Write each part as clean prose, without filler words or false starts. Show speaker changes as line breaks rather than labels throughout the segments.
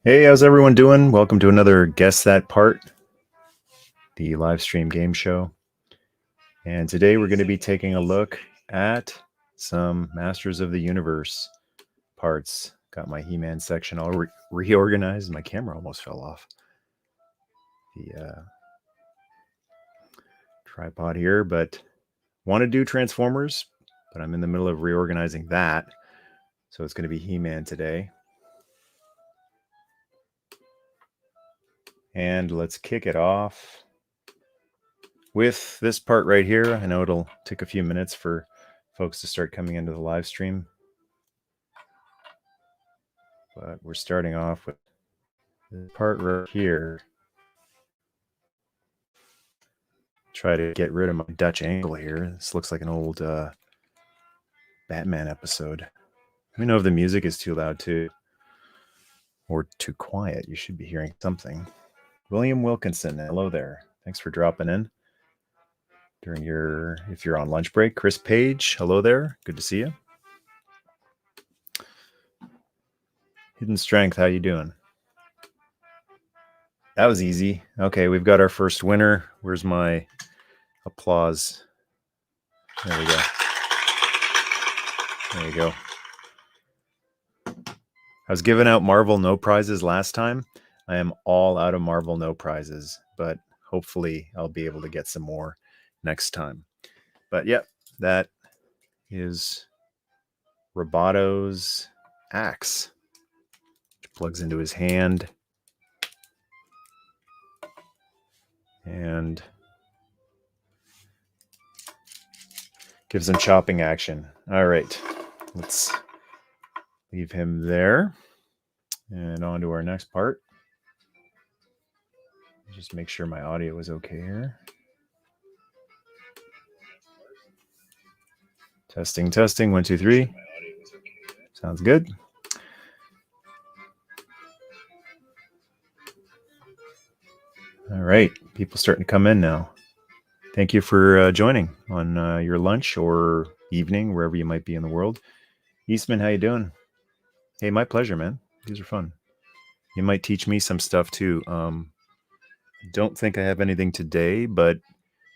Hey, how's everyone doing? Welcome to another Guess That Part, the live stream game show. And today we're going to be taking a look at some Masters of the Universe parts. Got my He-Man section all reorganized. My camera almost fell off the tripod here, but want to do Transformers, but I'm in the middle of reorganizing that. So it's going to be He-Man today. And let's kick it off with this part right here. I know it'll take a few minutes for folks to start coming into the live stream, but we're starting off with this part right here. Try to get rid of my Dutch angle here. This looks like an old Batman episode. Let me know if the music is too loud too, or too quiet. You should be hearing something. William Wilkinson, hello there. Thanks for dropping in during if you're on lunch break. Chris Page, hello there. Good to see you. Hidden Strength, how you doing? That was easy. Okay, we've got our first winner. Where's my applause? There we go. There you go. I was giving out Marvel no prizes last time. I am all out of Marvel no prizes, but hopefully I'll be able to get some more next time. But yeah, that is Roboto's axe, which plugs into his hand and gives him chopping action. All right, let's leave him there and on to our next part. Just make sure my audio is okay here. Testing, testing, 1, 2, 3. Sounds good. All right, people starting to come in now. Thank you for joining on your lunch or evening, wherever you might be in the world. Eastman, how you doing? Hey, my pleasure, man. These are fun. You might teach me some stuff too. Don't think I have anything today, but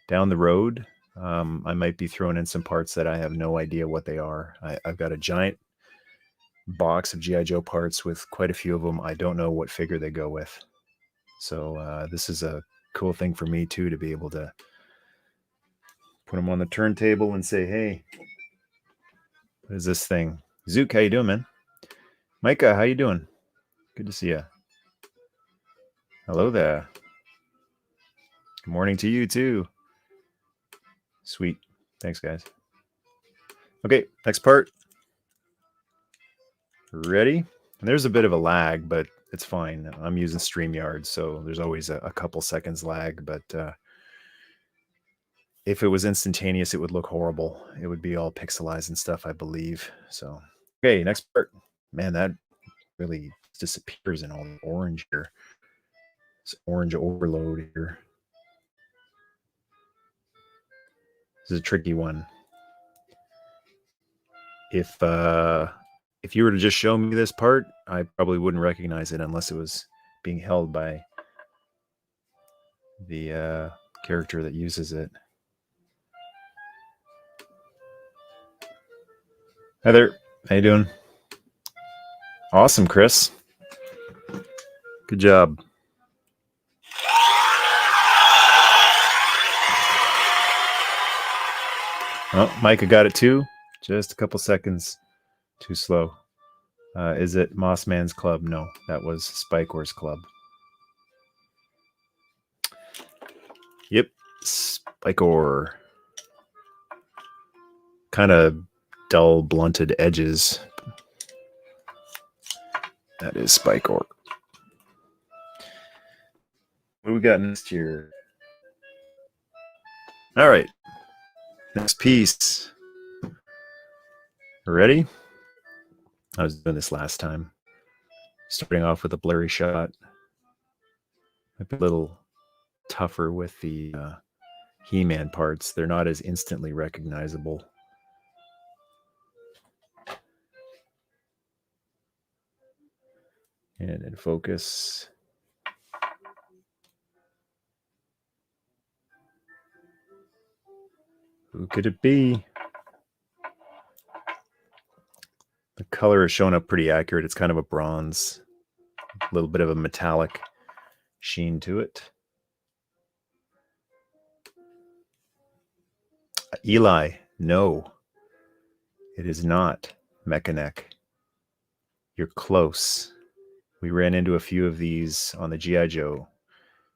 down the road, I might be throwing in some parts that I have no idea what they are. I've got a giant box of G.I. Joe parts with quite a few of them. I don't know what figure they go with. So this is a cool thing for me too, to be able to put them on the turntable and say, hey, what is this thing? Zook, how you doing, man? Micah, how you doing? Good to see you. Hello there. Good morning to you too. Sweet. Thanks, guys. Okay, next part. Ready? And there's a bit of a lag, but it's fine. I'm using StreamYard, so there's always a couple seconds lag, but if it was instantaneous, it would look horrible. It would be all pixelized and stuff, I believe. So, okay, next part. Man, that really disappears in all the orange here. It's orange overload here. This is a tricky one. If you were to just show me this part, I probably wouldn't recognize it unless it was being held by the character that uses it. Hi there. How you doing? Awesome, Chris. Good job. Oh, Micah got it too. Just a couple seconds too slow. Is it Mossman's Club? No, that was Spikor's Club. Yep, Spikor. Kind of dull, blunted edges. That is Spikor. What do we got next here? All right, next piece. Ready? I was doing this last time. Starting off with a blurry shot. Might be a little tougher with the He-Man parts. They're not as instantly recognizable. And in focus. Who could it be? The color is showing up pretty accurate. It's kind of a bronze, a little bit of a metallic sheen to it. Eli, no, it is not Mechanic. You're close. We ran into a few of these on the G.I. Joe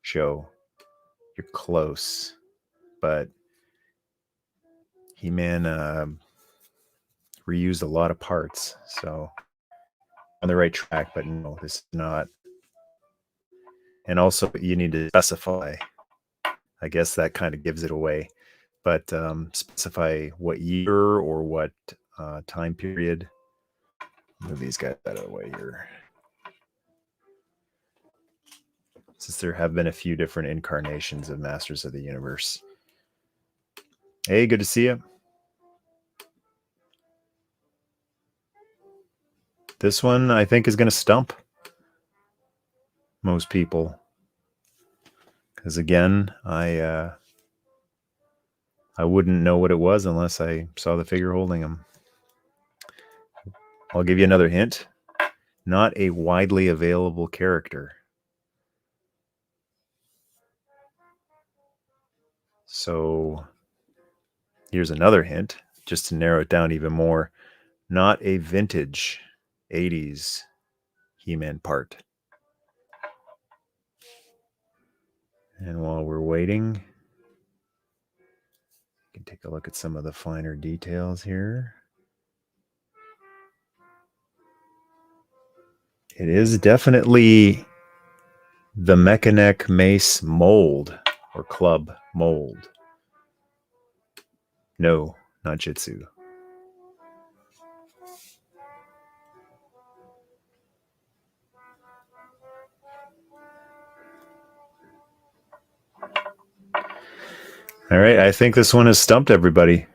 show. You're close, but He-Man reused a lot of parts, so on the right track, but no, this is not. And also, you need to specify. I guess that kind of gives it away, but specify what year or what time period. Move these guys out of the way here. Since there have been a few different incarnations of Masters of the Universe. Hey, good to see you. This one, I think, is going to stump most people. Because again, I wouldn't know what it was unless I saw the figure holding him. I'll give you another hint. Not a widely available character. So here's another hint, just to narrow it down even more. Not a vintage 80s He-Man part. And while we're waiting, you can take a look at some of the finer details here. It is definitely the Mechanic Mace mold or club mold. No, not Jitsu. All right, I think this one has stumped everybody.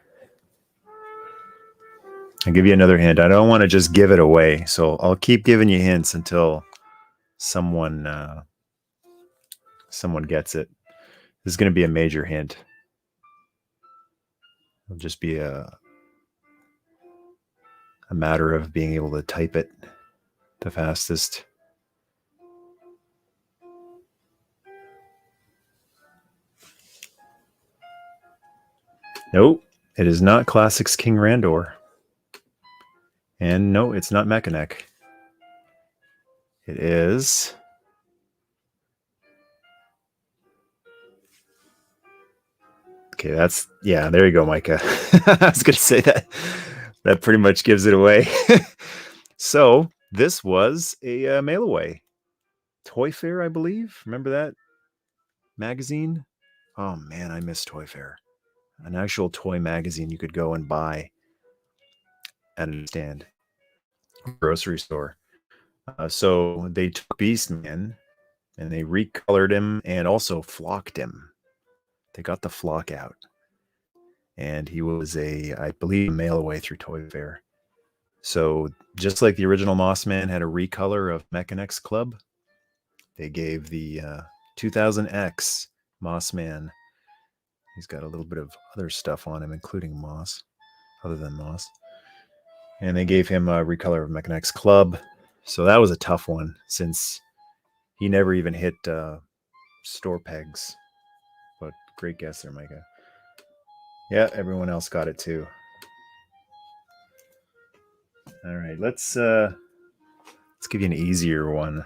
I'll give you another hint. I don't want to just give it away, so I'll keep giving you hints until someone gets it. This is going to be a major hint. It'll just be a matter of being able to type it the fastest. Nope, it is not Classics King Randor. And no, it's not Mechanic. It is... Okay, that's... Yeah, there you go, Micah. I was going to say that. That pretty much gives it away. So, this was a mail-away. Toy Fair, I believe. Remember that magazine? Oh, man, I miss Toy Fair. An actual toy magazine you could go and buy at a stand. Grocery store. So they took Beastman and they recolored him and also flocked him. They got the flock out. And he was I believe, mail away through Toy Fair. So just like the original Mossman had a recolor of Mechanex Club, they gave the 2000X Mossman. He's got a little bit of other stuff on him, including moss, other than moss. And they gave him a recolor of Mechanex Club. So that was a tough one since he never even hit store pegs. But great guess there, Micah. Yeah, everyone else got it too. All right, let's give you an easier one.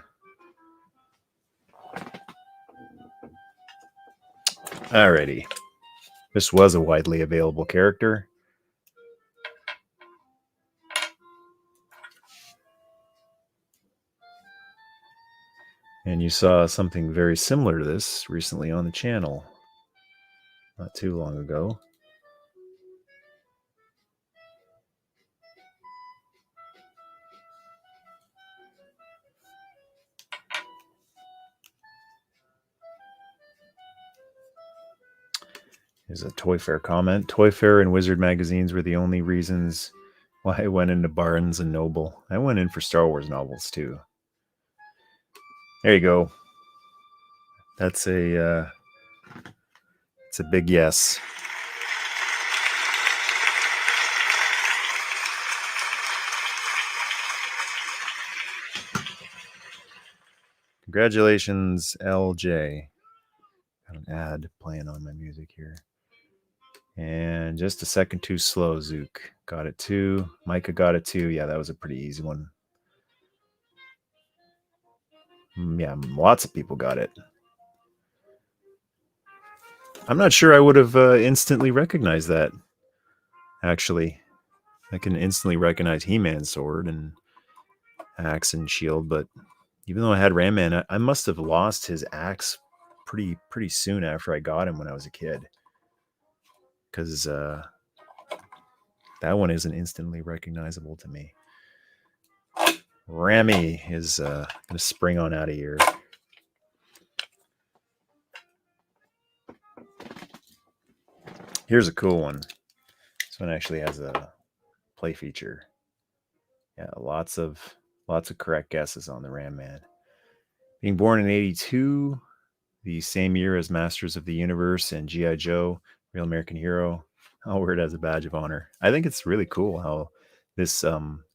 Alrighty. This was a widely available character. And you saw something very similar to this recently on the channel. Not too long ago. Here's a Toy Fair comment. Toy Fair and Wizard magazines were the only reasons why I went into Barnes and Noble. I went in for Star Wars novels too. There you go. That's it's a big yes. Congratulations, LJ. Got an ad playing on my music here. And just a second too slow, Zook. Got it too. Micah got it too. Yeah, that was a pretty easy one. Yeah, lots of people got it. I'm not sure I would have instantly recognized that, actually. I can instantly recognize He-Man's sword and axe and shield, but even though I had Ram Man, I must have lost his axe pretty soon after I got him when I was a kid. Because that one isn't instantly recognizable to me. Rami is going to spring on out of here. Here's a cool one. This one actually has a play feature. Yeah, lots of correct guesses on the Ram Man. Being born in '82, the same year as Masters of the Universe and G.I. Joe, Real American Hero. I'll wear it as a badge of honor. I think it's really cool how this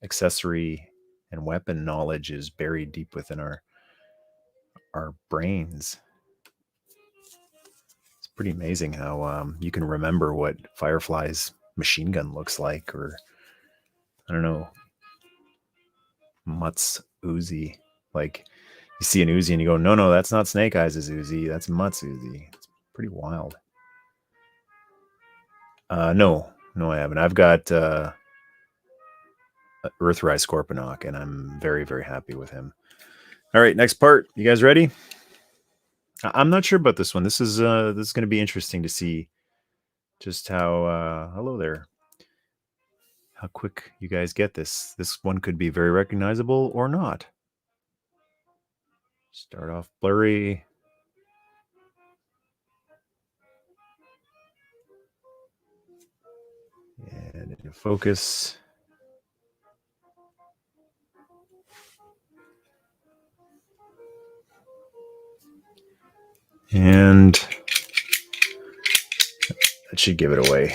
accessory and weapon knowledge is buried deep within our brains. It's pretty amazing how you can remember what Firefly's machine gun looks like, or I don't know, Mutt's Uzi. Like you see an Uzi and you go, no, that's not Snake Eyes' Uzi, that's Mutt's Uzi. It's pretty wild. No, I haven't. I've got Earthrise Scorponok, and I'm very, very happy with him. All right, next part. You guys ready? I'm not sure about this one. This is going to be interesting to see just how hello there, how quick you guys get this. This one could be very recognizable or not. Start off blurry. And into focus. And that should give it away.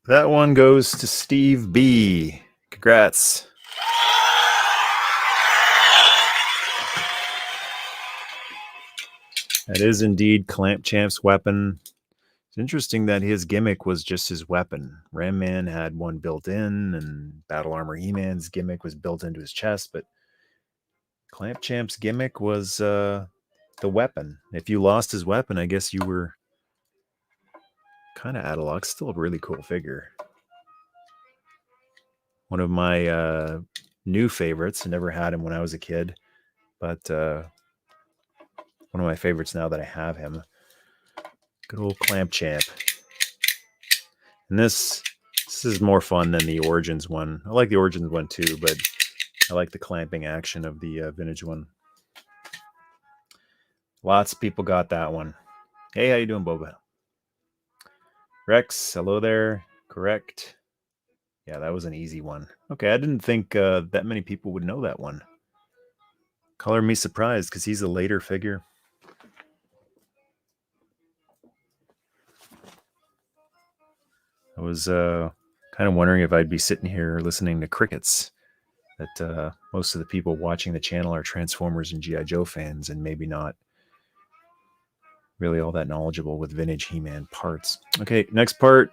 That one goes to Steve B. Congrats. That is indeed Clamp Champ's weapon. It's interesting that his gimmick was just his weapon. Ram Man had one built in, and Battle Armor He-Man's gimmick was built into his chest, but Clamp Champ's gimmick was the weapon. If you lost his weapon, I guess you were kind of out of luck. Still a really cool figure. One of my new favorites. I never had him when I was a kid, but one of my favorites now that I have him. Good old Clamp Champ. And this is more fun than the Origins one. I like the Origins one too, but I like the clamping action of the vintage one. Lots of people got that one. Hey, how you doing, Boba? Rex, hello there. Correct. Yeah, that was an easy one. Okay, I didn't think that many people would know that one. Color me surprised because he's a later figure. I was kind of wondering if I'd be sitting here listening to crickets. That most of the people watching the channel are Transformers and G.I. Joe fans, and maybe not really all that knowledgeable with vintage He-Man parts. Okay, next part.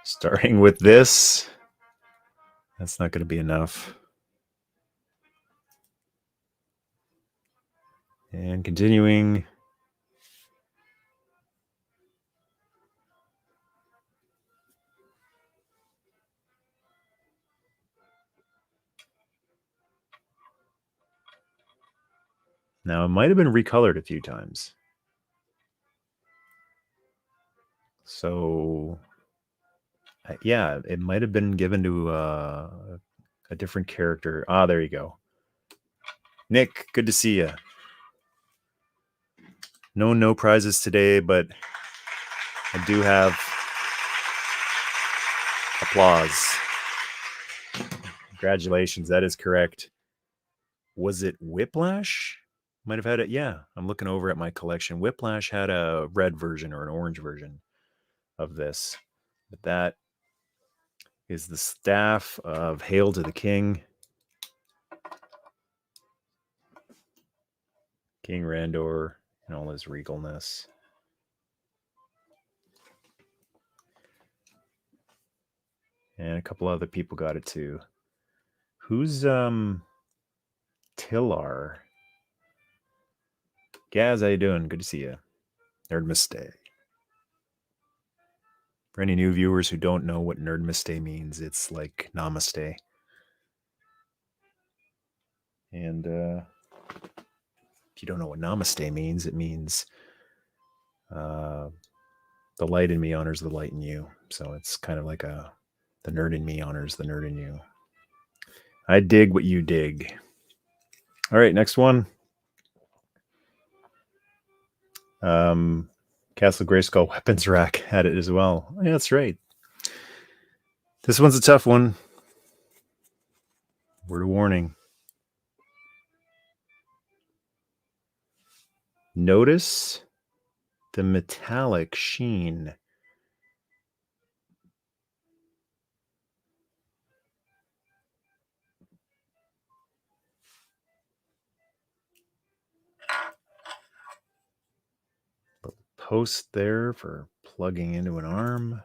Starting with this. That's not going to be enough. And continuing. Now, it might have been recolored a few times. So, yeah, it might have been given to a different character. Ah, there you go. Nick, good to see you. No prizes today, but I do have applause. Congratulations, that is correct. Was it Whiplash? Might have had it. Yeah, I'm looking over at my collection. Whiplash had a red version or an orange version of this. But that is the staff of Hail to the King. King Randor and all his regalness. And a couple other people got it too. Who's Tillar? Gaz, how you doing? Good to see you. Nerdmiste. For any new viewers who don't know what Nerdmiste means, it's like namaste. And if you don't know what namaste means, it means the light in me honors the light in you. So it's kind of like the nerd in me honors the nerd in you. I dig what you dig. All right, next one. Castle Grayskull weapons rack had it as well. Yeah, that's right. This one's a tough one. Word of warning. Notice the metallic sheen. Post there for plugging into an arm.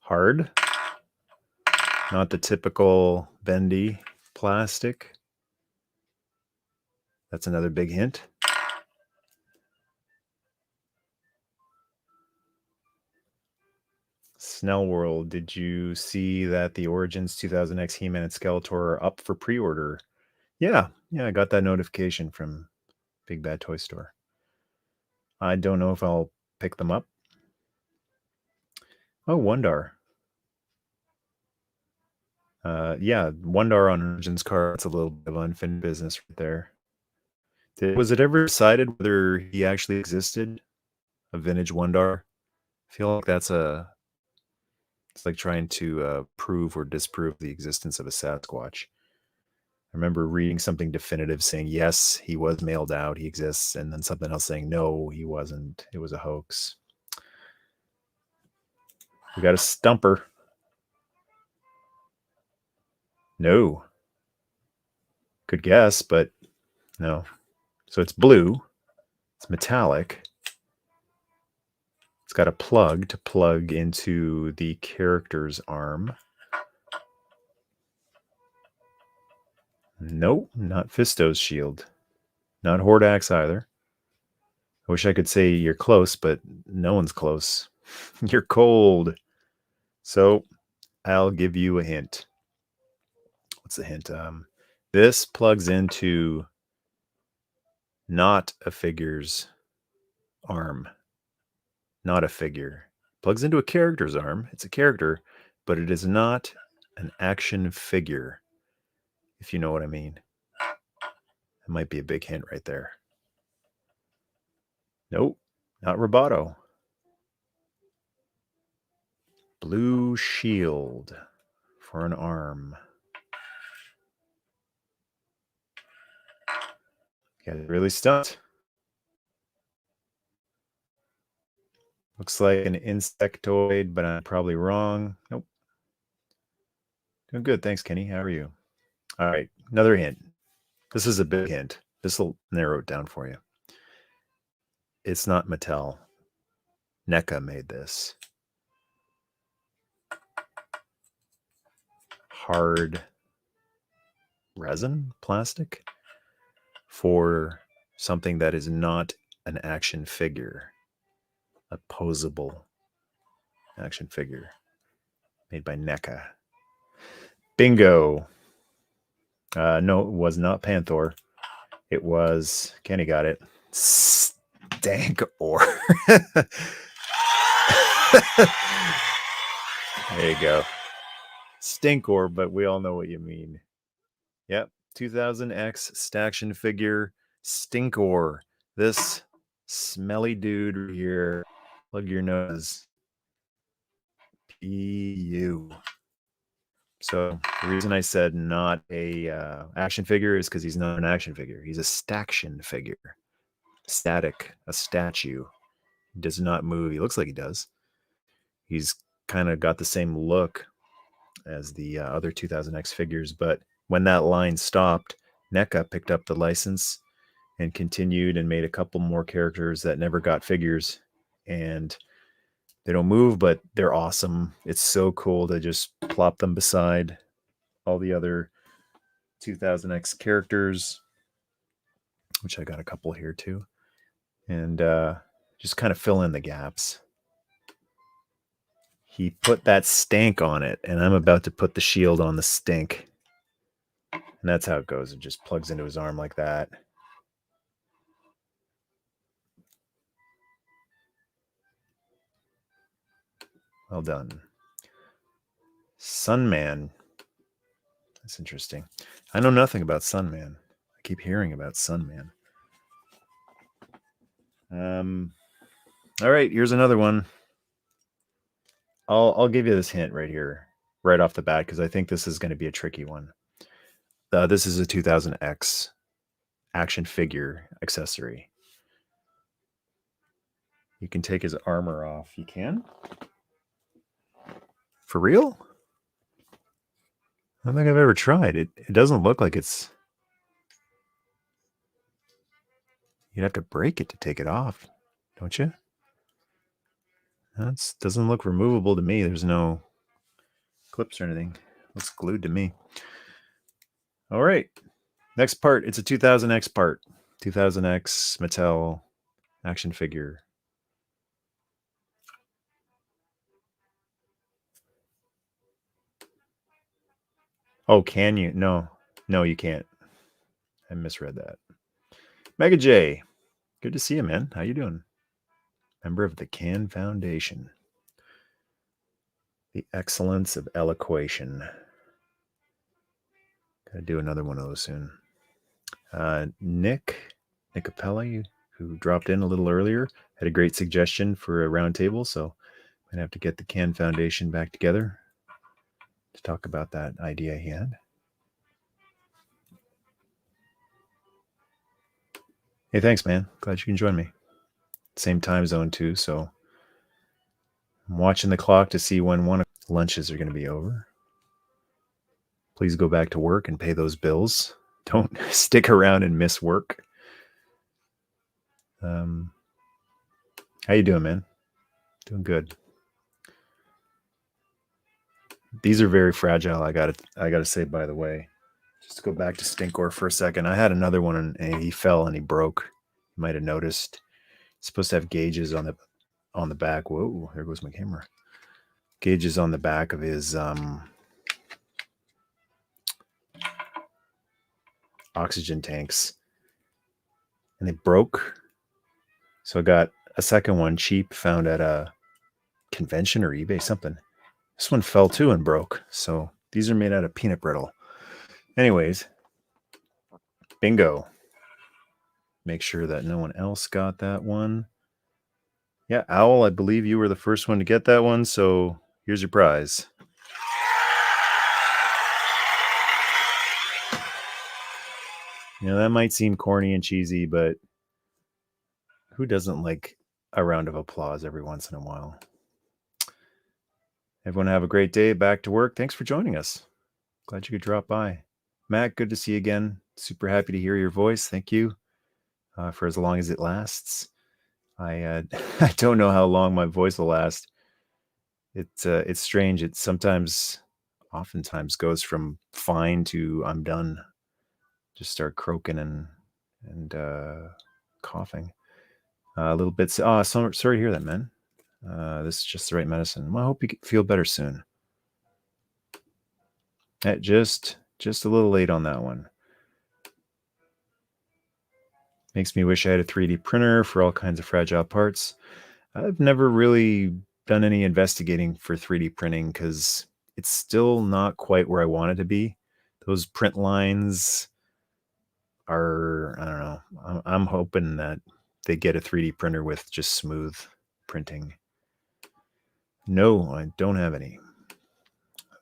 Hard. Not the typical bendy plastic. That's another big hint. Snell World, did you see that the Origins 2000X He-Man and Skeletor are up for pre-order? Yeah, I got that notification from Big Bad Toy Store. I don't know if I'll pick them up. Oh, Wondar. Yeah, Wondar on Origins card. It's a little bit of unfinished business right there. Was it ever decided whether he actually existed? A vintage Wondar? I feel like it's like trying to prove or disprove the existence of a Sasquatch. I remember reading something definitive saying, yes, he was mailed out, he exists, and then something else saying, no, he wasn't. It was a hoax. We got a stumper. No. Good guess, but no. So it's blue. It's metallic. It's got a plug to plug into the character's arm. Nope, not Fisto's shield. Not Hordak's either. I wish I could say you're close, but no one's close. You're cold. So I'll give you a hint. What's the hint? This plugs into not a figure's arm. Not a figure. Plugs into a character's arm. It's a character, but it is not an action figure, if you know what I mean. That might be a big hint right there. Nope, not Roboto. Blue shield for an arm. Yeah, really stumped. Looks like an insectoid, but I'm probably wrong. Nope. Doing good. Thanks, Kenny. How are you? All right. Another hint. This is a big hint. This will narrow it down for you. It's not Mattel. NECA made this. Hard resin, plastic, for something that is not an action figure. A posable action figure made by NECA. Bingo. No, it was not Panther. It was, Kenny got it, Stinkor. There you go. Stinkor, but we all know what you mean. Yep, 2000X Staction figure Stinkor. This smelly dude right here. Plug your nose. PU. So the reason I said not a action figure is because he's not an action figure. He's a staction figure. Static, a statue. He does not move. He looks like he does. He's kind of got the same look as the other 2000X figures, but when that line stopped, NECA picked up the license and continued and made a couple more characters that never got figures. And they don't move, but they're awesome. It's so cool to just plop them beside all the other 2000X characters, which I got a couple here too, and just kind of fill in the gaps. He put that stank on it, and I'm about to put the shield on the stink. And that's how it goes. It just plugs into his arm like that. Well done. Sunman. That's interesting. I know nothing about Sunman. I keep hearing about Sunman. All right, here's another one. I'll give you this hint right here, right off the bat, because I think this is going to be a tricky one. This is a 2000X action figure accessory. You can take his armor off. You can? For real? I don't think I've ever tried. It doesn't look like it's... You'd have to break it to take it off, don't you? That doesn't look removable to me. There's no clips or anything. Looks glued to me. All right. Next part. It's a 2000X part. 2000X Mattel action figure. Oh, can you? No, you can't. I misread that. Mega J, good to see you, man. How you doing? Member of the Can Foundation. The excellence of eloquation. Gotta do another one of those soon. Nick Capelli, who dropped in a little earlier, had a great suggestion for a roundtable, so I'm gonna have to get the Can Foundation back together to talk about that idea he had. Hey, thanks, man. Glad you can join me. Same time zone too, so I'm watching the clock to see when one of lunches are going to be over. Please go back to work and pay those bills. Don't stick around and miss work. How you doing, man? Doing good. These are very fragile. I gotta say, by the way, just to go back to Stinkor for a second. I had another one and he fell and he broke. You might have noticed. It's supposed to have gauges on the back. Whoa, there goes my camera. Gauges on the back of his oxygen tanks, and they broke. So I got a second one cheap, found at a convention or eBay, something. This one fell too and broke. So these are made out of peanut brittle. Anyways, bingo. Make sure that no one else got that one. Yeah, Owl, I believe you were the first one to get that one, so here's your prize. You know, that might seem corny and cheesy, but who doesn't like a round of applause every once in a while? Everyone have a great day. Back to work. Thanks for joining us. Glad you could drop by. Matt, good to see you again. Super happy to hear your voice. Thank you for as long as it lasts. I don't know how long my voice will last. It's strange. It oftentimes goes from fine to I'm done. Just start croaking and coughing a little bit. Sorry to hear that, man. This is just the right medicine. Well, I hope you feel better soon. Just a little late on that one. Makes me wish I had a 3D printer for all kinds of fragile parts. I've never really done any investigating for 3D printing because it's still not quite where I want it to be. Those print lines are, I don't know. I'm hoping that they get a 3D printer with just smooth printing. No, I don't have any.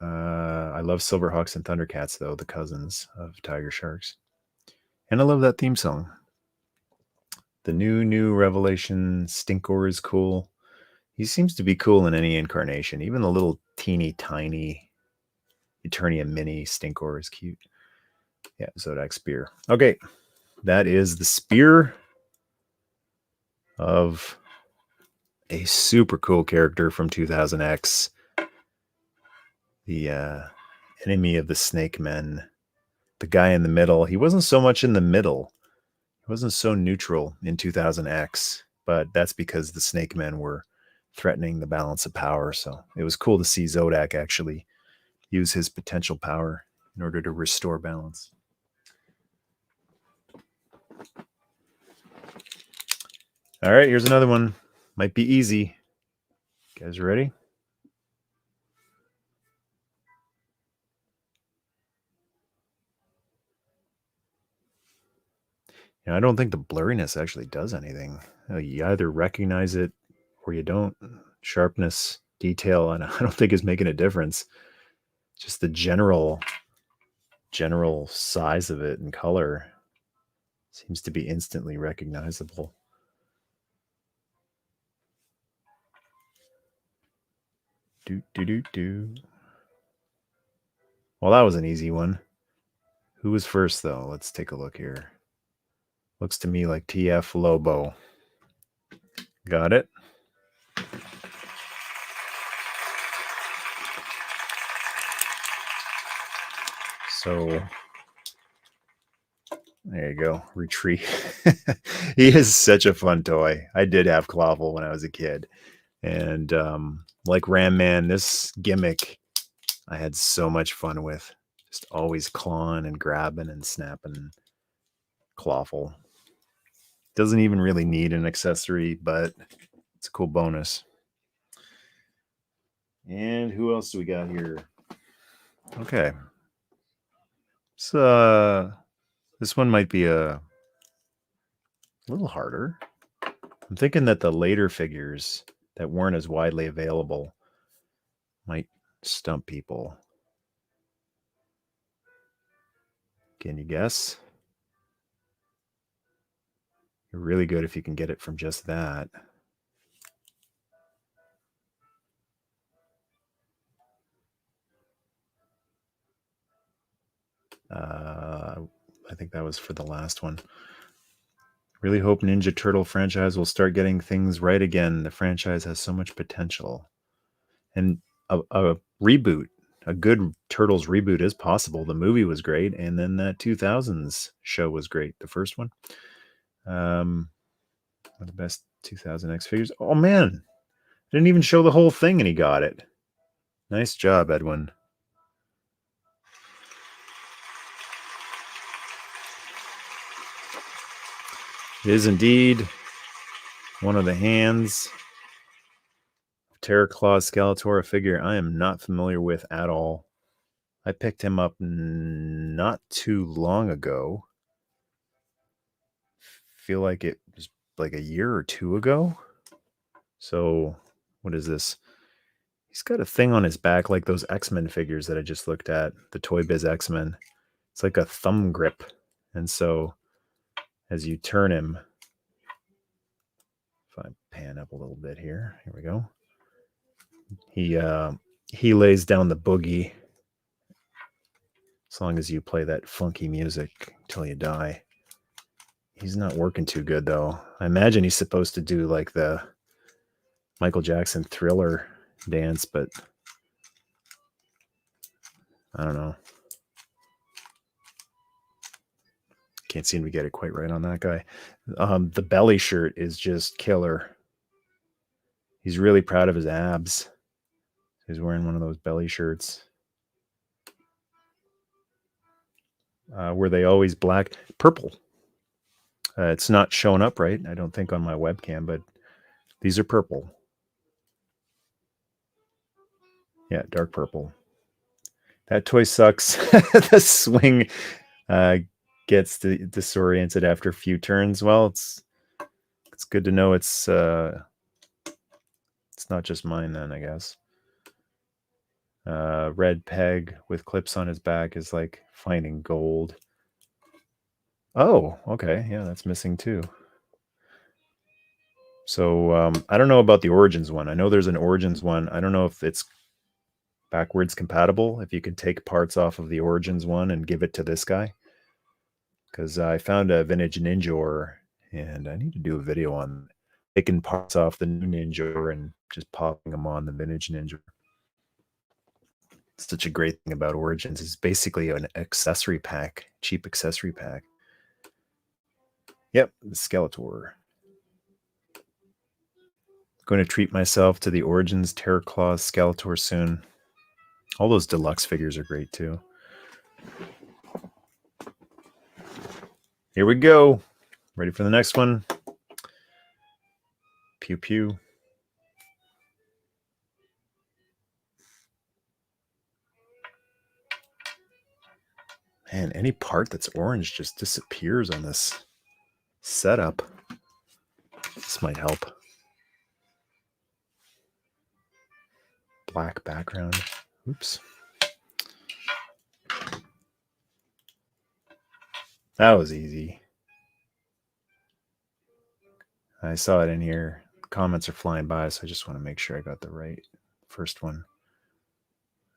I love Silverhawks and Thundercats, though, the cousins of Tiger Sharks. And I love that theme song. The new Revelation Stinkor is cool. He seems to be cool in any incarnation. Even the little teeny tiny Eternia mini Stinkor is cute. Yeah, Zodac spear. Okay, that is the spear of a super cool character from 2000X. The enemy of the Snake Men. The guy in the middle. He wasn't so much in the middle. He wasn't so neutral in 2000X, but that's because the Snake Men were threatening the balance of power. So it was cool to see Zodak actually use his potential power in order to restore balance. All right, here's another one. Might be easy. You guys ready? I don't think the blurriness actually does anything. You either recognize it or you don't. Sharpness, detail, and I don't think is making a difference. Just the general size of it and color seems to be instantly recognizable. Do. Well, that was an easy one. Who was first, though? Let's take a look here. Looks to me like TF Lobo. Got it? So there you go. Retreat. He is such a fun toy. I did have Clawful when I was a kid. And like Ram Man, this gimmick I had so much fun with. Just always clawing and grabbing and snapping. Clawful. Doesn't even really need an accessory, but it's a cool bonus. And who else do we got here? Okay. So this one might be a little harder. I'm thinking that the later figures that weren't as widely available might stump people. Can you guess? You're really good if you can get it from just that. I think that was for the last one. Really hope Ninja Turtle franchise will start getting things right again. The franchise has so much potential. And a reboot, a good Turtles reboot is possible. The movie was great, and then that 2000s show was great. The first one. One of the best 2000X figures. Oh, man. Didn't even show the whole thing, and he got it. Nice job, Edwin. It is indeed one of the hands of Terraclaw Skeletor, a figure I am not familiar with at all. I picked him up not too long ago. Feel like it was like a year or two ago. So, what is this? He's got a thing on his back like those X-Men figures that I just looked at, the Toy Biz X-Men. It's like a thumb grip. And so, as you turn him, if I pan up a little bit here, here we go. He lays down the boogie as long as you play that funky music till you die. He's not working too good, though. I imagine he's supposed to do like the Michael Jackson Thriller dance, but I don't know. Can't seem to get it quite right on that guy. The belly shirt is just killer. He's really proud of his abs. He's wearing one of those belly shirts. Were they always black? Purple. It's not showing up right, I don't think, on my webcam, but these are purple. Yeah, dark purple. That toy sucks. The swing gets disoriented after a few turns. Well, it's good to know it's not just mine then, I guess. Red peg with clips on his back is like finding gold. Oh, okay. Yeah, that's missing too. So I don't know about the Origins one. I know there's an Origins one. I don't know if it's backwards compatible, if you can take parts off of the Origins one and give it to this guy. Because I found a vintage Ninja, and I need to do a video on taking parts off the new Ninja and just popping them on the vintage Ninja. Such a great thing about Origins is basically an accessory pack, cheap accessory pack. Yep, the Skeletor. Going to treat myself to the Origins Terror Claws Skeletor soon. All those deluxe figures are great too. Here we go. Ready for the next one? Pew pew. Man, any part that's orange just disappears on this setup. This might help. Black background. Oops. That was easy. I saw it in here. Comments are flying by, so I just want to make sure I got the right first one.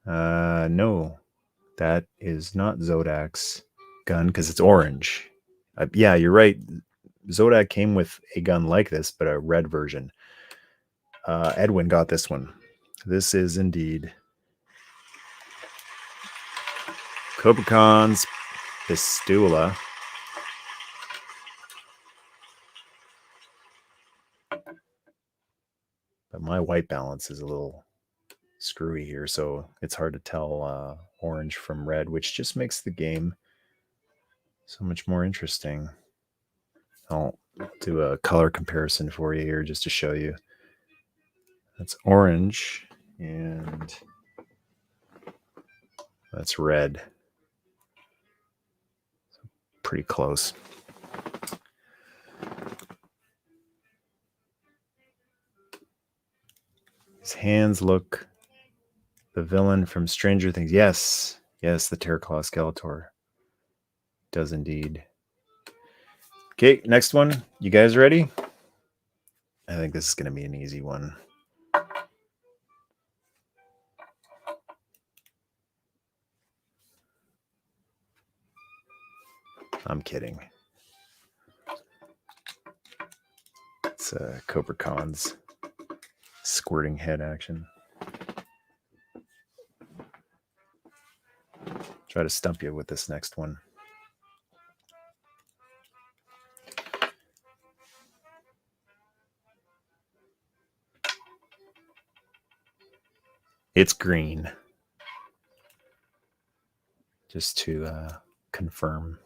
No, that is not Zodac's gun because it's orange. Yeah, you're right. Zodac came with a gun like this, but a red version. Edwin got this one. This is indeed Cobracon's Pistula. But my white balance is a little screwy here, so it's hard to tell orange from red, which just makes the game so much more interesting. I'll do a color comparison for you here just to show you. That's orange, and that's red. So pretty close. His hands look the villain from Stranger Things. Yes, the Terror Claw Skeletor does indeed. Okay, next one. You guys ready? I think this is going to be an easy one. I'm kidding. It's Cobracon's squirting head action. Try to stump you with this next one. It's green. Just to confirm.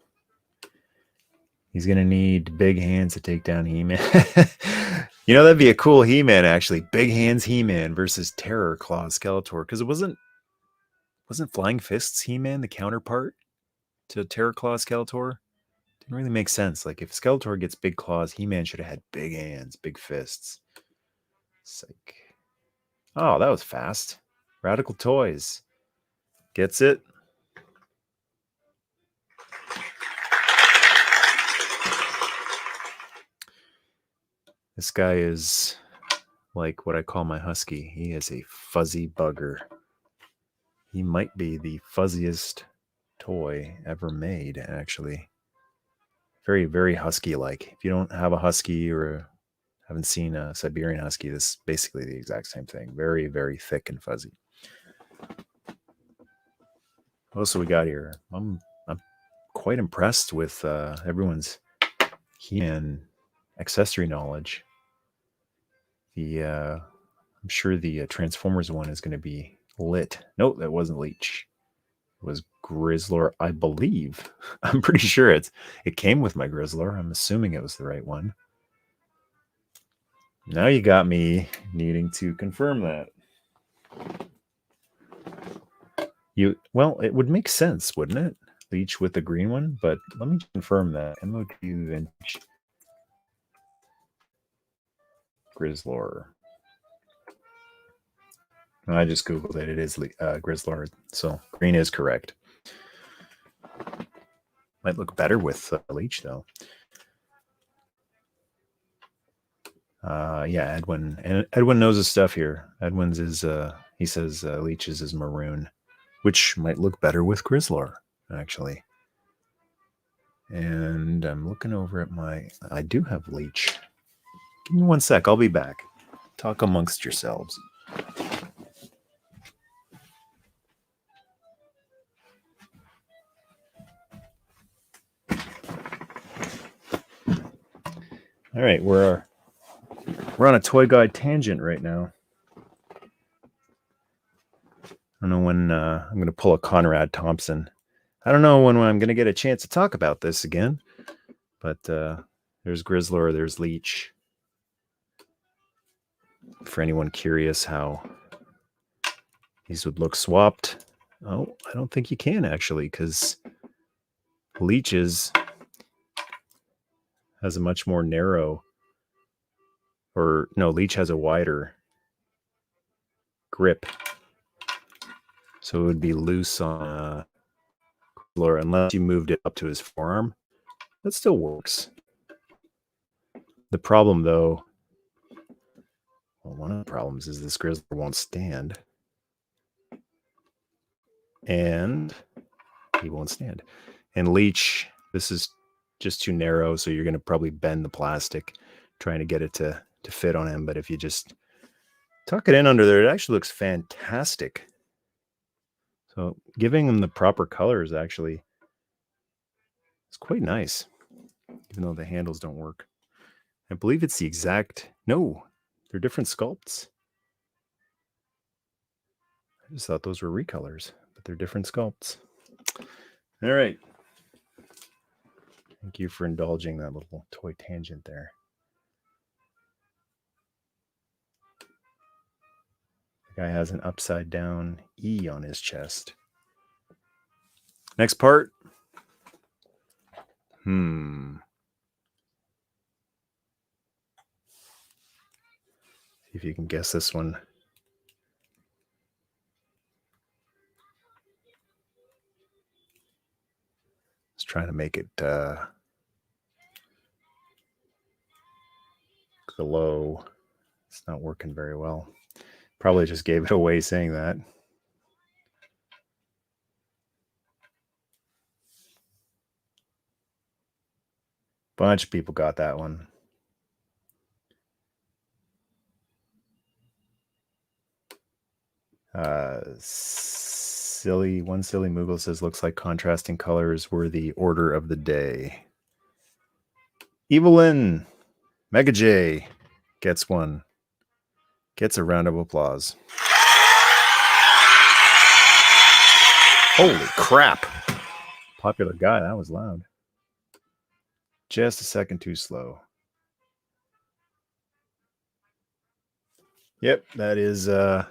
He's going to need big hands to take down He-Man. You know, that'd be a cool He-Man, actually. Big hands He-Man versus Terror Claw Skeletor. Because it wasn't Flying Fists He-Man the counterpart to Terror Claw Skeletor? Didn't really make sense. Like, if Skeletor gets big claws, He-Man should have had big hands, big fists. Psych. Oh, that was fast. Radical Toys. Gets it? This guy is like what I call my husky. He is a fuzzy bugger. He might be the fuzziest toy ever made, actually. Very, very husky-like. If you don't have a husky or haven't seen a Siberian husky, this is basically the exact same thing. Very, very thick and fuzzy. What else do we got here? I'm quite impressed with everyone's He-Man accessory knowledge. I'm sure the Transformers one is going to be lit. Nope, that wasn't Leech. It was Grizzlor, I believe. I'm pretty sure it came with my Grizzlor. I'm assuming it was the right one. Now you got me needing to confirm that. Well, it would make sense, wouldn't it? Leech with the green one, but let me confirm that. MOTU vintage Grizzlor. I just googled it. It is Grizzlor, so green is correct. Might look better with Leech though. Yeah, Edwin knows his stuff here. Edwin's is he says Leech's is maroon, which might look better with Grizzlor actually. And I'm looking over at I do have Leech. Give me 1 sec. I'll be back. Talk amongst yourselves. All right, we're on a toy guide tangent right now. I don't know when I'm going to pull a Conrad Thompson. I don't know when I'm going to get a chance to talk about this again. But there's Grizzlor, there's Leech. For anyone curious how these would look swapped, I don't think you can actually, because Leech's has a much more narrow, Leech has a wider grip. So it would be loose on Grizzlor unless you moved it up to his forearm. That still works. The problem, though, one of the problems is this Grizzlor won't stand. And he won't stand. And Leech, this is just too narrow, so you're going to probably bend the plastic trying to get it to fit on him. But if you just tuck it in under there, it actually looks fantastic. So giving him the proper colors actually is quite nice, even though the handles don't work. I believe it's the exact... No, they're different sculpts. I just thought those were recolors, but they're different sculpts. All right. Thank you for indulging that little toy tangent there. The guy has an upside down E on his chest. Next part. See if you can guess this one. Just trying to make it glow. It's not working very well. Probably just gave it away saying that. Bunch of people got that one. One silly Moogle says looks like contrasting colors were the order of the day. Evil-Lyn, Mega J gets one. Gets a round of applause. Holy crap. Popular guy, that was loud. Just a second too slow. Yep, that is the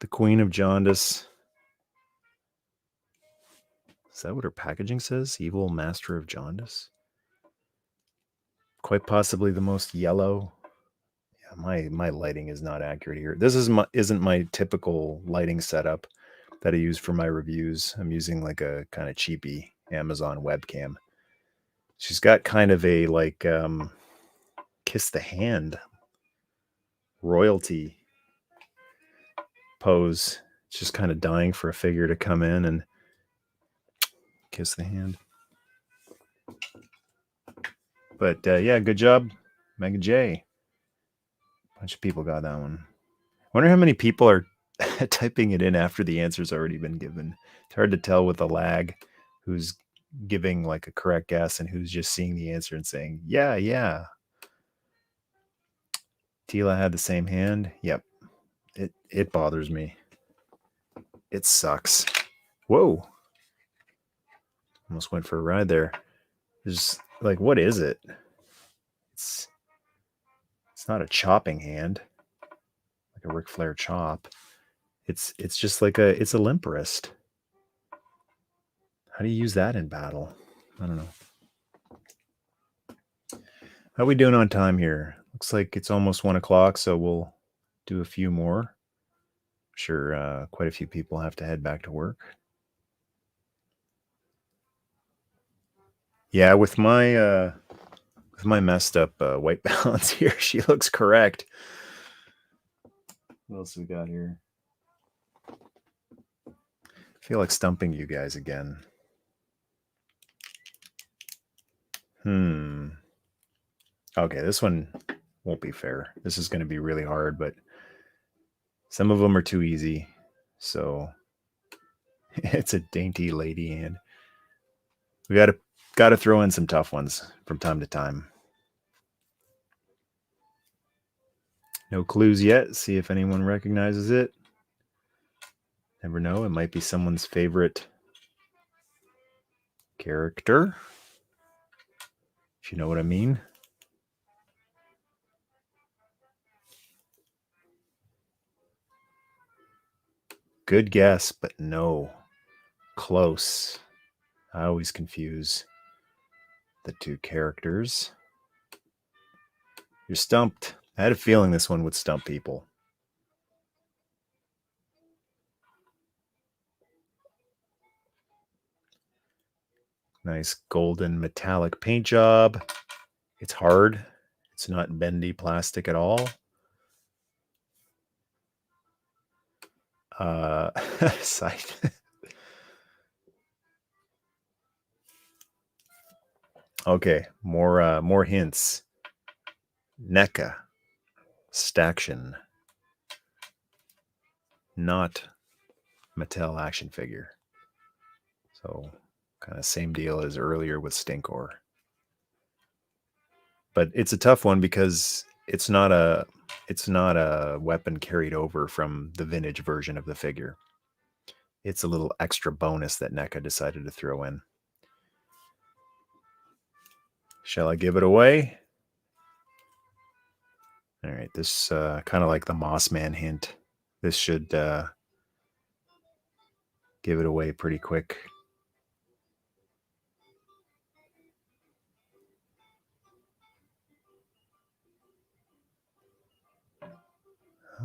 Queen of Jaundice. Is that what her packaging says? Evil Master of Jaundice? Quite possibly the most yellow. Yeah, my lighting is not accurate here. This isn't my typical lighting setup that I use for my reviews. I'm using like a kind of cheapy Amazon webcam. She's got kind of a like kiss the hand royalty pose. Just kind of dying for a figure to come in and kiss the hand. But yeah, good job, Mega J. Bunch of people got that one. Wonder how many people are typing it in after the answer's already been given. It's hard to tell with the lag who's giving like a correct guess and who's just seeing the answer and saying, yeah. Tila had the same hand. Yep. It bothers me. It sucks. Whoa. Almost went for a ride there. There's like, what is it? It's not a chopping hand, like a Ric Flair chop. It's just like it's a limp wrist. How do you use that in battle? I don't know. How are we doing on time here? Looks like it's almost 1 o'clock, so we'll do a few more. Sure, quite a few people have to head back to work. Yeah, with my messed up white balance here, she looks correct. What else we got here? I feel like stumping you guys again. Okay, this one won't be fair. This is going to be really hard, but some of them are too easy. So it's a dainty lady hand. We got to throw in some tough ones from time to time. No clues yet. See if anyone recognizes it. Never know. It might be someone's favorite character, if you know what I mean. Good guess, but no. Close. I always confuse the two characters. You're stumped. I had a feeling this one would stump people. Nice golden metallic paint job. It's hard. It's not bendy plastic at all. Sight. Okay, more hints. NECA. Staction. Not Mattel action figure. So kind of same deal as earlier with Stinkor. But it's a tough one because it's not a weapon carried over from the vintage version of the figure. It's a little extra bonus that NECA decided to throw in. Shall I give it away? All right, this kind of like the Moss Man hint. This should give it away pretty quick.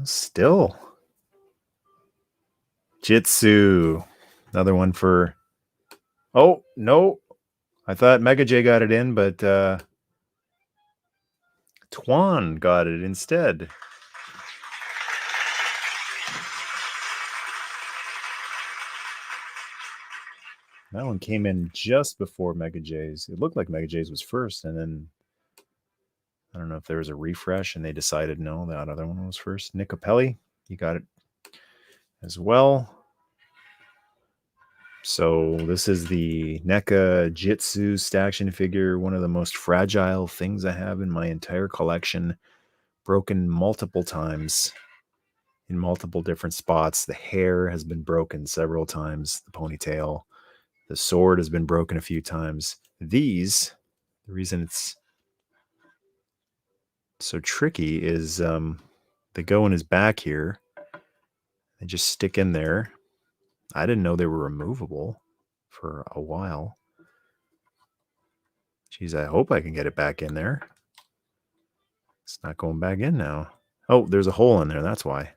Still. Jitsu. Another one for... Oh, no. I thought Mega J got it in, but Twan got it instead. That one came in just before Mega J's. It looked like Mega J's was first, and then I don't know if there was a refresh and they decided no, that other one was first. Nick Capelli, you got it as well. So this is the NECA Jitsu Staction figure, one of the most fragile things I have in my entire collection. Broken multiple times in multiple different spots. The hair has been broken several times, the ponytail. The sword has been broken a few times. These, the reason it's so tricky is they go in his back here. They just stick in there. I didn't know they were removable for a while. Geez, I hope I can get it back in there. It's not going back in now. Oh, there's a hole in there. That's why.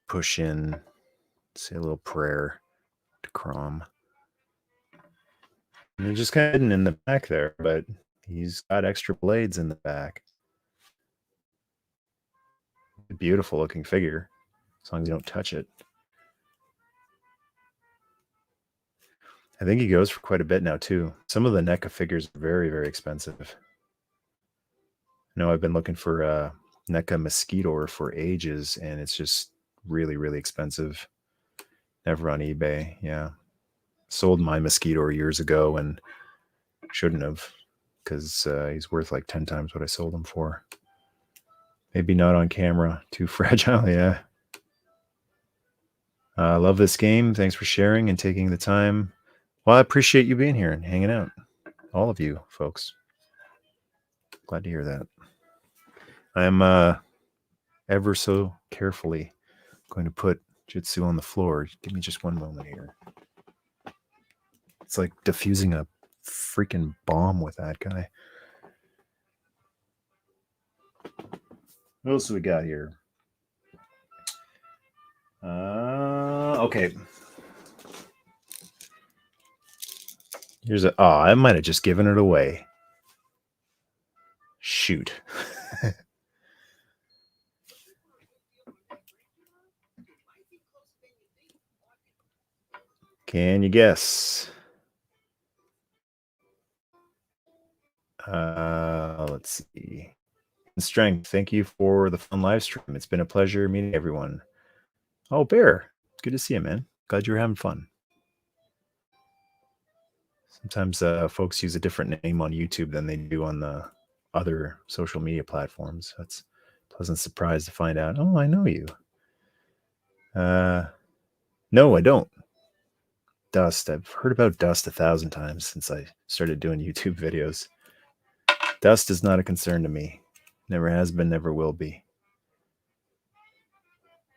Push in, say a little prayer to Crom. And they're just kind of hidden in the back there, but he's got extra blades in the back. Beautiful looking figure, as long as you don't touch it. I think he goes for quite a bit now, too. Some of the NECA figures are very, very expensive. I know I've been looking for NECA Mosquito for ages, and it's just really, really expensive. Never on eBay, yeah. Sold my Mosquito years ago and shouldn't have, because he's worth like 10 times what I sold him for. Maybe not on camera. Too fragile, yeah. Love this game. Thanks for sharing and taking the time. Well, I appreciate you being here and hanging out. All of you folks. Glad to hear that. I'm ever so carefully going to put Jitsu on the floor. Give me just one moment here. It's like diffusing a freaking bomb with that guy. What else do we got here? Okay. Here's a. Oh, I might have just given it away. Shoot. Can you guess? Let's see. Strength, thank you for the fun live stream. It's been a pleasure meeting everyone. Oh, Bear. It's good to see you, man. Glad you're having fun. Sometimes folks use a different name on YouTube than they do on the other social media platforms. That's a pleasant surprise to find out. Oh, I know you. No, I don't. Dust. I've heard about Dust 1,000 times since I started doing YouTube videos. Dust is not a concern to me. Never has been, never will be.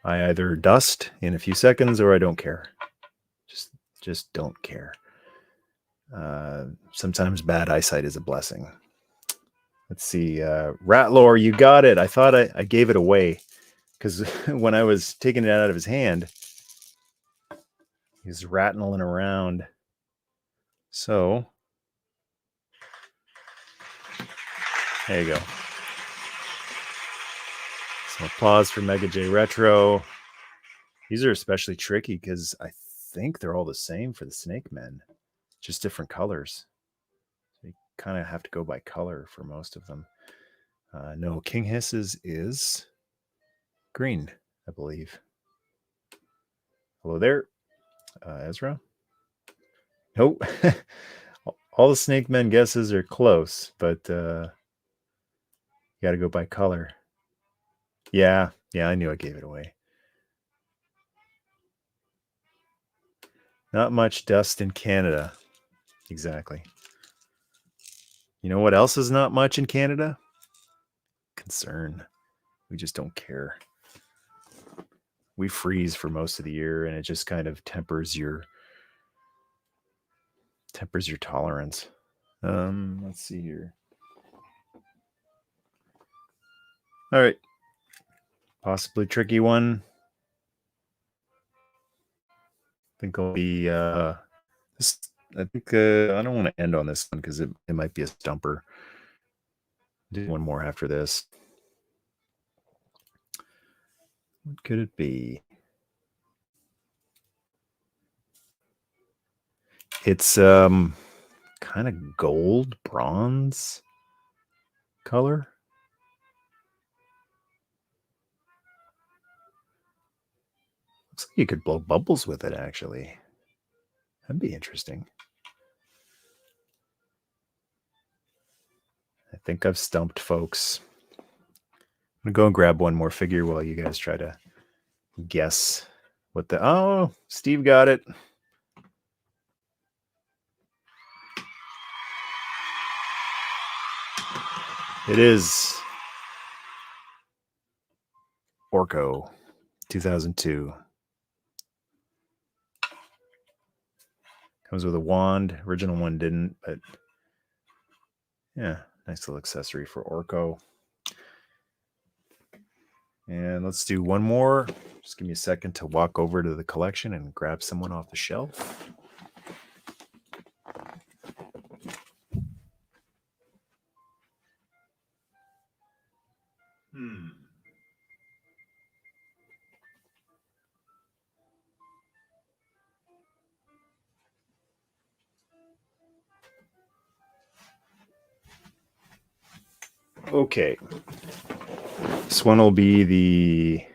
I either dust in a few seconds or I don't care. Just don't care. Sometimes bad eyesight is a blessing. Let's see. Rattlor, you got it. I thought I gave it away because when I was taking it out of his hand, he was rattling around. So there you go. Some applause for Mega J Retro. These are especially tricky because I think they're all the same for the Snake Men, just different colors. So you kind of have to go by color for most of them. No, King Hiss's is green, I believe. Hello there, Ezra. Nope. All the Snake Men guesses are close, but you got to go by color. Yeah, I knew I gave it away. Not much dust in Canada. Exactly. You know what else is not much in Canada? Concern. We just don't care. We freeze for most of the year, and it just kind of tempers your tolerance. Let's see here. All right. Possibly tricky one. I think I'll be this. I think I don't want to end on this one because it might be a stumper. Do one more after this. What could it be? It's kind of gold bronze color. Looks like you could blow bubbles with it, actually. That'd be interesting. I think I've stumped folks. I'm going to go and grab one more figure while you guys try to guess what the... Oh, Steve got it. It is Orco, 2002. Comes with a wand. Original one didn't, but yeah, nice little accessory for Orco. And let's do one more. Just give me a second to walk over to the collection and grab someone off the shelf. Okay. This one will be the...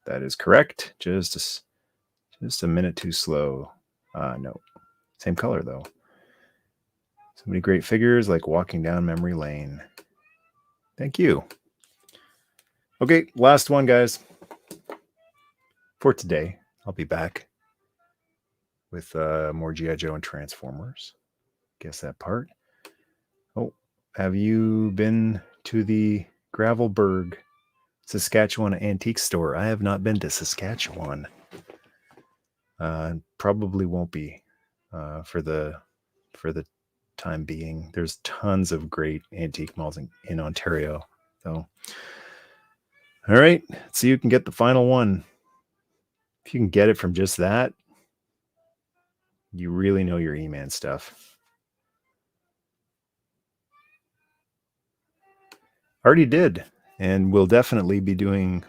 That is correct. Just a minute too slow. No. Same color, though. So many great figures, like walking down memory lane. Thank you. Okay, last one, guys. For today, I'll be back with more G.I. Joe and Transformers. Guess that part. Oh, have you been to the Gravelberg, Saskatchewan antique store? I have not been to Saskatchewan. Probably won't be. for the time being. There's tons of great antique malls in Ontario. So, all right, let's see who can get the final one. If you can get it from just that, you really know your E-Man stuff. Already did, and we'll definitely be doing,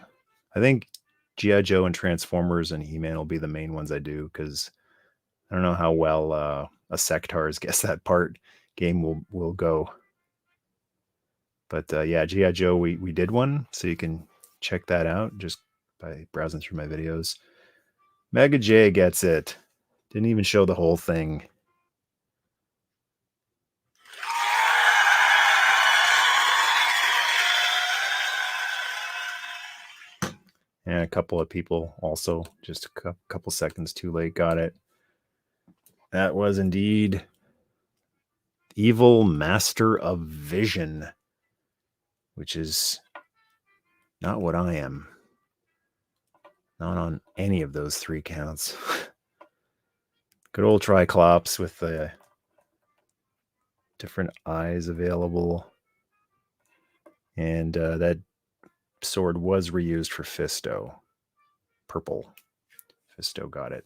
I think G.I. Joe and Transformers and E-Man will be the main ones I do, because I don't know how well a Sectar's Guess That Part game will go. But yeah, G.I. Joe, we did one, so you can check that out just by browsing through my videos. Mega J gets it. Didn't even show the whole thing. And a couple of people also, just a couple seconds too late, got it. That was indeed Evil Master of Vision, which is not what I am. Not on any of those 3 counts. Good old Tri-Klops with the different eyes available. And that sword was reused for Fisto. Purple. Fisto got it.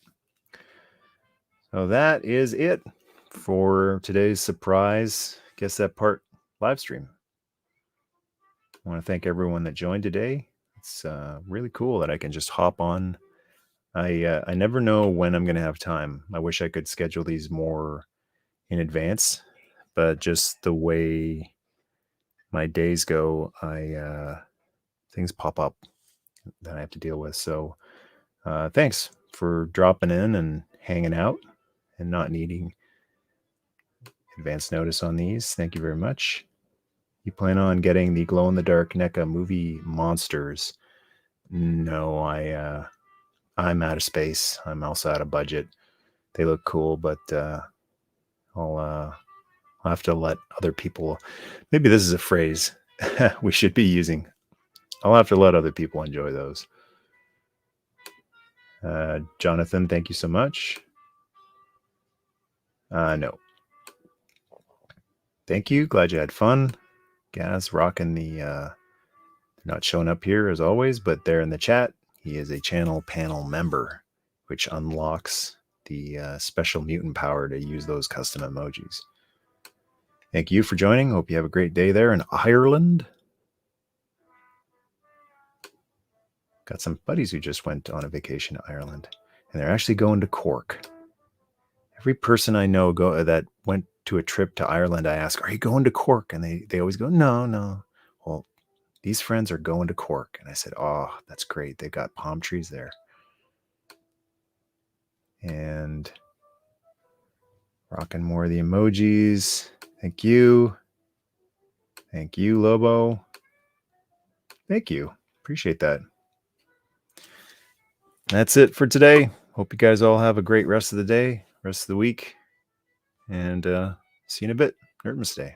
So that is it for today's surprise Guess That Part live stream. I want to thank everyone that joined today. It's really cool that I can just hop on. I never know when I'm going to have time. I wish I could schedule these more in advance, but just the way my days go, things pop up that I have to deal with. So thanks for dropping in and hanging out and not needing advance notice on these. Thank you very much. You plan on getting the glow-in-the-dark NECA movie monsters? No, I'm out of space. I'm also out of budget. They look cool, but I'll have to let other people. Maybe this is a phrase we should be using. I'll have to let other people enjoy those. Jonathan, thank you so much. No. Thank you. Glad you had fun. Gaz rocking the not showing up here as always, but there in the chat, he is a channel panel member, which unlocks the special mutant power to use those custom emojis. Thank you for joining. Hope you have a great day there in Ireland. Got some buddies who just went on a vacation to Ireland, and they're actually going to Cork. Every person I know that went to a trip to Ireland, I ask, are you going to Cork? And they always go, no. Well, these friends are going to Cork. And I said, oh, that's great. They got palm trees there. And rocking more of the emojis. Thank you. Thank you, Lobo. Thank you. Appreciate that. That's it for today. Hope you guys all have a great rest of the day, rest of the week. And see you in a bit. Nerdmas Day.